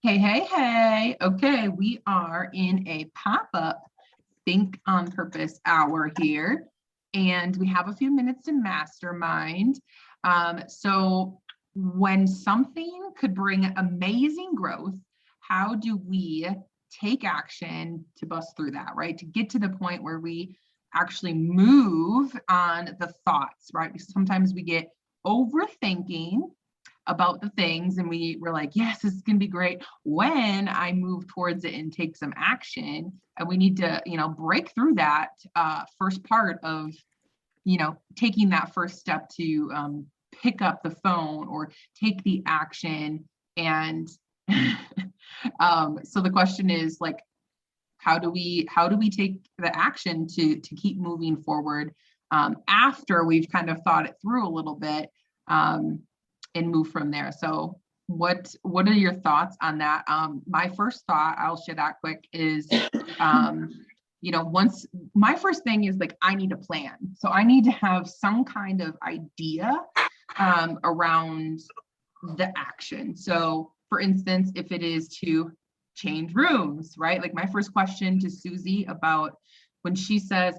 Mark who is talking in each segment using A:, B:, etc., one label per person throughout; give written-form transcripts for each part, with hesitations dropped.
A: Hey, hey, hey. Okay, we are in a pop-up Think on Purpose hour here, and we have a few minutes to mastermind. So when something could bring amazing growth, how do we take action to bust through that, right? To get to the point where we actually move on the thoughts, right? Because sometimes we get overthinking about the things and we're like, yes, this is going to be great when I move towards it and take some action. And we need to, break through that first part of, taking that first step to pick up the phone or take the action. And so the question is like, how do we take the action to keep moving forward after we've kind of thought it through a little bit, and move from there? So what are your thoughts on that? My first thought, I'll share that quick, is once my first thing is like, I need a plan. So I need to have some kind of idea around the action. So for instance, if it is to change rooms, right? Like my first question to Susie about when she says,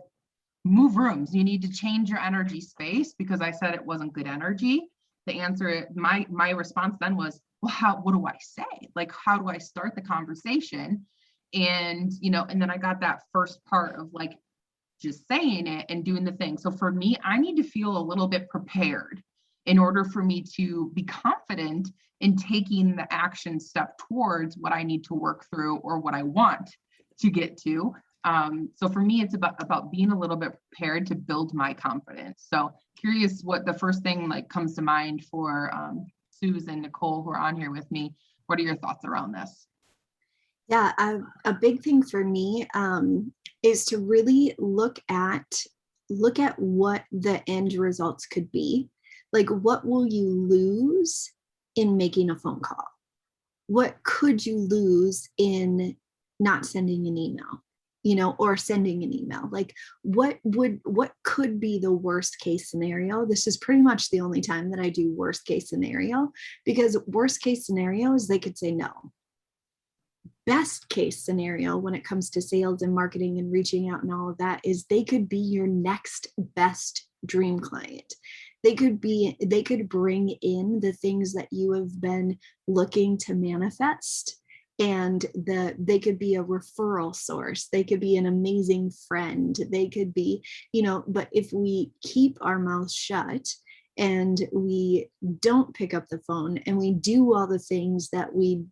A: move rooms, you need to change your energy space because I said it wasn't good energy. The answer, my response then was, well, what do I say? Like, how do I start the conversation? And, and then I got that first part of like just saying it and doing the thing. So for me, I need to feel a little bit prepared in order for me to be confident in taking the action step towards what I need to work through or what I want to get to. So for me, it's about being a little bit prepared to build my confidence. So curious what the first thing like comes to mind for Susan, Nicole, who are on here with me. What are your thoughts around this?
B: Yeah, a big thing for me is to really look at what the end results could be. Like, what will you lose in making a phone call? What could you lose in not sending an email? Or sending an email? Like, what could be the worst case scenario? This is pretty much the only time that I do worst case scenario, because worst case scenario is they could say no. Best case scenario when it comes to sales and marketing and reaching out and all of that is they could be your next best dream client. They could bring in the things that you have been looking to manifest, and they could be a referral source. They could be an amazing friend. They could be, but if we keep our mouths shut and we don't pick up the phone and we do all the things that we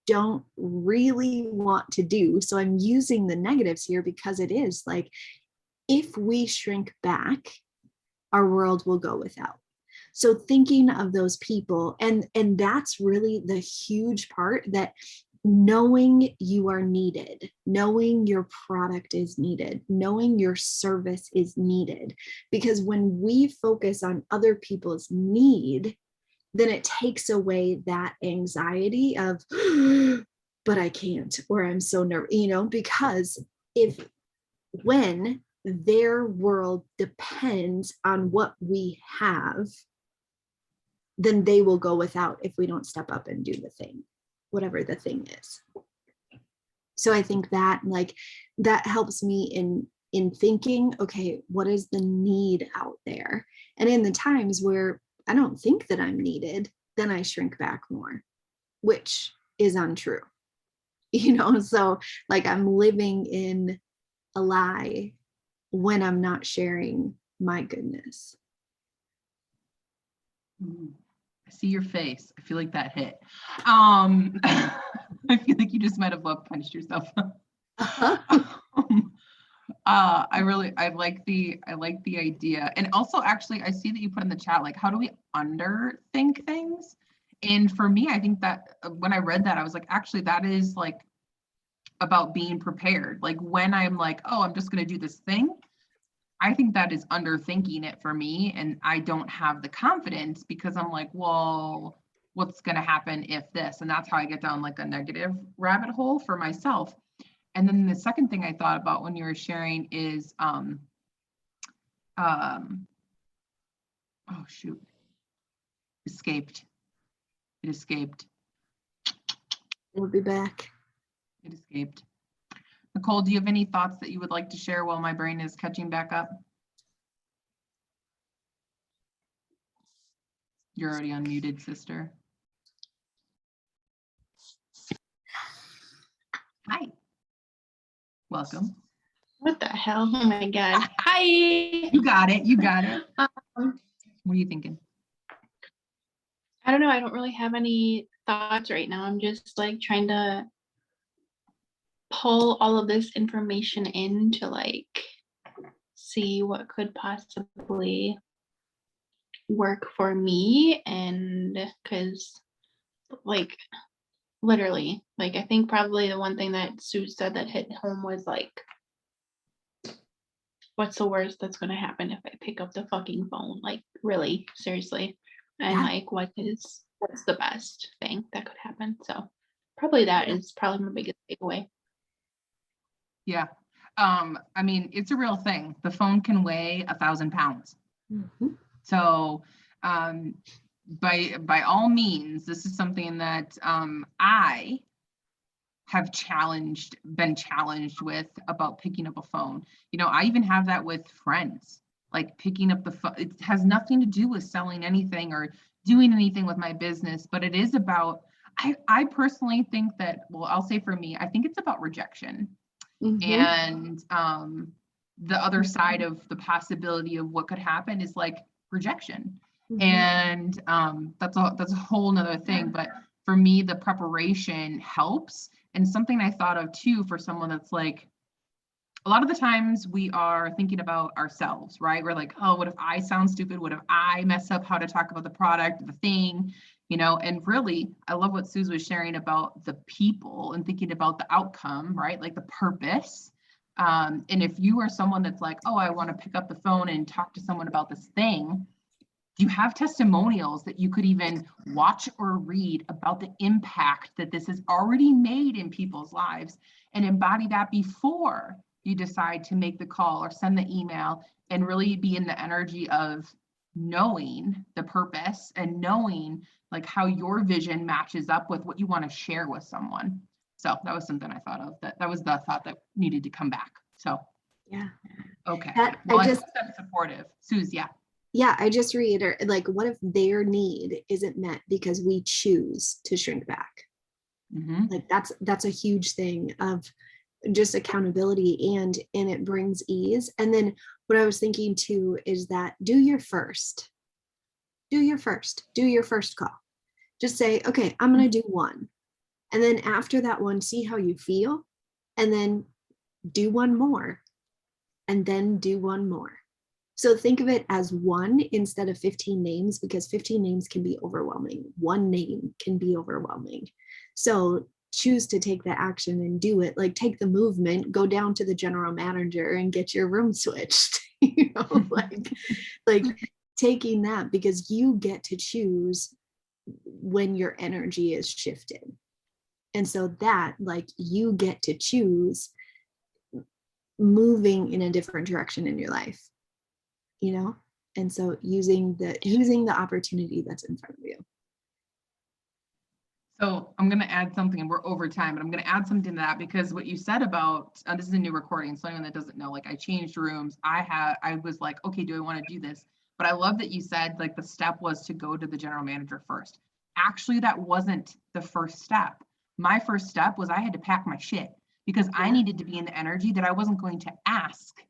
B: don't really want to do. So I'm using the negatives here because it is like, if we shrink back, our world will go without. So thinking of those people, and that's really the huge part, that knowing you are needed, knowing your product is needed, knowing your service is needed. Because when we focus on other people's need, then it takes away that anxiety of, but I can't, or I'm so nervous, because when their world depends on what we have, then they will go without if we don't step up and do the thing, whatever the thing is. So I think that that helps me in thinking, okay, what is the need out there? And in the times where I don't think that I'm needed, then I shrink back more, which is untrue. So like, I'm living in a lie when I'm not sharing my goodness.
A: I see your face. I feel like that hit. I feel like you just might have love punched yourself. I like the idea. And also, actually, I see that you put in the chat, like, how do we underthink things? And for me, I think that when I read that, I was like, actually, that is like about being prepared. Like when I'm like, oh, I'm just going to do this thing, I think that is underthinking it for me. And I don't have the confidence because I'm like, well, what's going to happen if this? And that's how I get down like a negative rabbit hole for myself. And then the second thing I thought about when you were sharing is, oh shoot, escaped. It escaped.
B: We'll be back.
A: It escaped. Nicole, do you have any thoughts that you would like to share while my brain is catching back up? You're already unmuted, sister. Hi. Welcome.
C: What the hell? Oh my God. Hi.
A: You got it. You got it.
C: Um,
A: What are you thinking?
C: I don't know. I don't really have any thoughts right now. I'm just like trying to pull all of this information in to like see what could possibly work for me. And because like literally, like I think probably the one thing that Sue said that hit home was like, what's the worst that's going to happen if I pick up the fucking phone? Like really, seriously. And
B: Yeah.
C: like what's the best thing that could happen? So probably that is probably my biggest takeaway.
A: Yeah. I mean, it's a real thing. The phone can weigh 1,000 pounds.
B: Mhm.
A: So by all means, this is something that I have been challenged with about picking up a phone. You know, I even have that with friends, like picking up the phone. It has nothing to do with selling anything or doing anything with my business, but it is about, I personally think that, well, I'll say for me, I think it's about rejection.
B: Mhm.
A: And the other side of the possibility of what could happen is like rejection.
B: Mhm.
A: And that's a whole nother thing. But for me, the preparation helps. And something I thought of too, for someone that's like, a lot of the times we are thinking about ourselves, right? We're like, oh, what if I sound stupid? What if I mess up how to talk about the product, the thing, you know? And really, I love what Suze was sharing about the people and thinking about the outcome, right? Like the purpose. And if you are someone that's like, oh, I want to pick up the phone and talk to someone about this thing, do you have testimonials that you could even watch or read about the impact that this has already made in people's lives and embody that before you decide to make the call or send the email, and really be in the energy of knowing the purpose and knowing like how your vision matches up with what you want to share with someone? So that was something I thought of, that was the thought that needed to come back. So
B: Yeah.
A: okay,
B: That,
A: well,
B: I
A: I
B: just,
A: hope that's supportive. Suze, yeah.
B: yeah, I just reiterate, like, what if their need isn't met because we choose to shrink back?
A: Mm-hmm.
B: Like that's a huge thing of just accountability, and it brings ease. And then what I was thinking too is that do your first call. Just say, okay, I'm going to do one, and then after that one, see how you feel, and then do one more, and then do one more. So think of it as one instead of 15 names, because 15 names can be overwhelming. One name can be overwhelming. So choose to take the action and do it. Like take the movement, go down to the general manager and get your room switched. You know, like taking that, because you get to choose when your energy is shifted. And so that, like, you get to choose moving in a different direction in your life, you know? And so using the opportunity that's in front of you.
A: So I'm going to add something, and we're over time, but I'm going to add something to that, because what you said about, this is a new recording. So anyone that doesn't know, like I changed rooms. I was like, okay, do I want to do this? But I love that you said like the step was to go to the general manager first. Actually, that wasn't the first step. My first step was I had to pack my shit, because I needed to be in the energy that I wasn't going to ask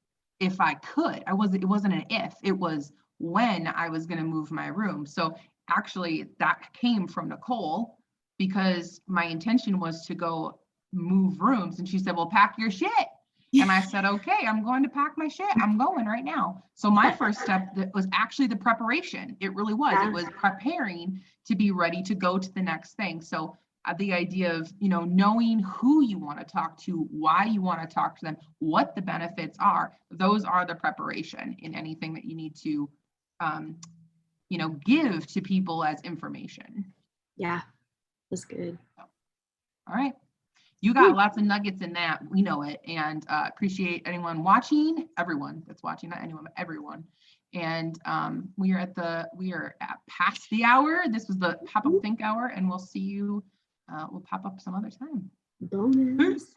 A: if I could. It wasn't an if, it was when I was going to move my room. So actually that came from Nicole, because my intention was to go move rooms. And she said, well, pack your shit. And I said, okay, I'm going to pack my shit. I'm going right now. So my first step was actually the preparation. It really was. It was preparing to be ready to go to the next thing. So the idea of, you know, knowing who you want to talk to, why you want to talk to them, what the benefits are, those are the preparation in anything that you need to, you know, give to people as information.
B: Yeah, that's good.
A: All right. You got lots of nuggets in that. We know it. And appreciate anyone watching, everyone that's watching, not anyone, but everyone. And we are at past the hour. This was the Pop Up Think Hour, and we'll see you will pop up some other time.
B: Bonus.